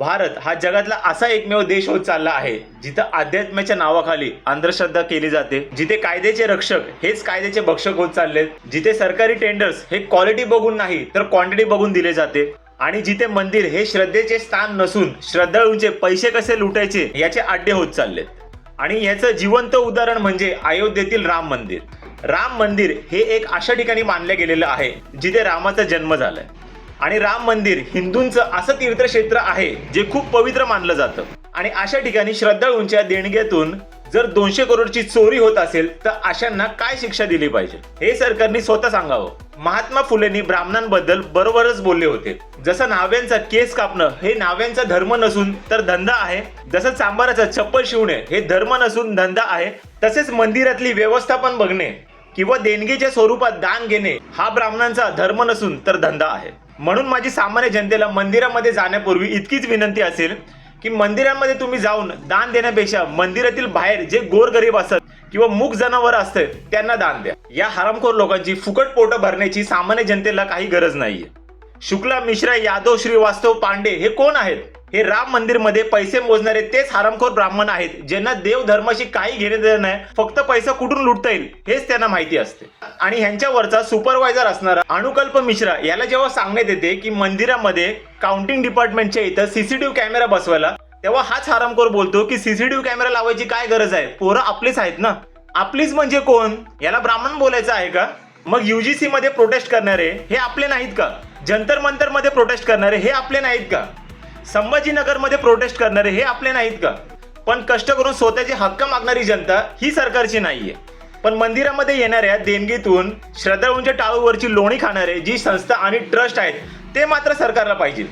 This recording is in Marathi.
भारत हा जगातला असा एकमेव देश होत चालला आहे जिथं अध्यात्माच्या नावाखाली अंधश्रद्धा केली जाते, जिथे कायद्याचे रक्षक हेच कायद्याचे भक्षक होत चाललेत, जिथे सरकारी टेंडर्स हे क्वालिटी बघून नाही तर क्वांटिटी बघून दिले जाते, आणि जिथे मंदिर हे श्रद्धेचे स्थान नसून श्रद्धाळूंचे पैसे कसे लुटायचे याचे अड्डे होत चाललेत। आणि याचं जिवंत उदाहरण म्हणजे अयोध्येतील राम मंदिर। राम मंदिर हे एक अशा ठिकाणी बांधले गेलेलं आहे जिथे रामाचा जन्म झालाय, आणि राम मंदिर हिंदूंचं असं तीर्थक्षेत्र आहे जे खूप पवित्र मानलं जातं। आणि अशा ठिकाणी श्रद्धाळूंच्या देणग्यातून जर 200 करोडची चोरी होत असेल तर अशांना काय शिक्षा दिली पाहिजे हे सरकारने स्वतः सांगावं। महात्मा फुलेंनी ब्राह्मणांबद्दल बरोबरच बोलले होते, जसं न्हाव्यांचा केस कापणं हे न्हाव्यांचा धर्म नसून तर धंदा आहे, जसं चांभाराचा चप्पल शिवणे हे धर्म नसून धंदा आहे, तसेच मंदिरातली व्यवस्थापन बघणे किंवा देणगीच्या स्वरूपात दान घेणे हा ब्राह्मणांचा धर्म नसून तर धंदा आहे। म्हणून माझी सामान्य जनतेला मंदिरामध्ये जाण्यापूर्वी इतकीच विनंती असेल की मंदिरांमध्ये तुम्ही जाऊन दान देण्यापेक्षा मंदिरातील बाहेर जे गोरगरीब असतात किंवा मूक जनावर असतात त्यांना दान द्या। या हरामखोर लोकांची फुकट पोट भरण्याची सामान्य जनतेला काही गरज नाहीये। शुक्ला, मिश्रा, यादव, श्रीवास्तव, पांडे हे कोण आहेत? हे राम मंदिर मध्ये पैसे मोजणारे तेच हरामखोर ब्राह्मण आहेत ज्यांना देव धर्माशी काही घेणे देणं नाही, फक्त पैसा कुठून लुटता येईल हेच त्यांना माहिती असते। आणि ह्यांच्यावरचा सुपरवायझर असणारा अनुकल्प मिश्रा याला जेव्हा सांगण्यात येते की मंदिरामध्ये काउंटिंग डिपार्टमेंटच्या इथं सीसीटीव्ही कॅमेरा बसवायला, तेव्हा हाच हरामखोर बोलतो की सीसीटीव्ही कॅमेरा लावायची काय गरज आहे, पोरं आपलीच आहेत ना। आपलीच म्हणजे कोण? याला ब्राह्मण बोलायचं आहे का? मग UGC मध्ये प्रोटेस्ट करणारे हे आपले नाहीत का? जंतर मंतर मध्ये प्रोटेस्ट करणारे हे आपले नाहीत का? संभाजीनगर मध्ये प्रोटेस्ट करणारे हे आपले नाहीत का? पण कष्ट करून स्वतःचे हक्क मागणारी जनता ही सरकारची नाहीये। पण मंदिरामध्ये येणाऱ्या देणगीतून श्रद्धाळूंच्या टाळूवरची लोणी खाणारे जी संस्था आणि ट्रस्ट आहेत ते मात्र सरकारला पाहिजे।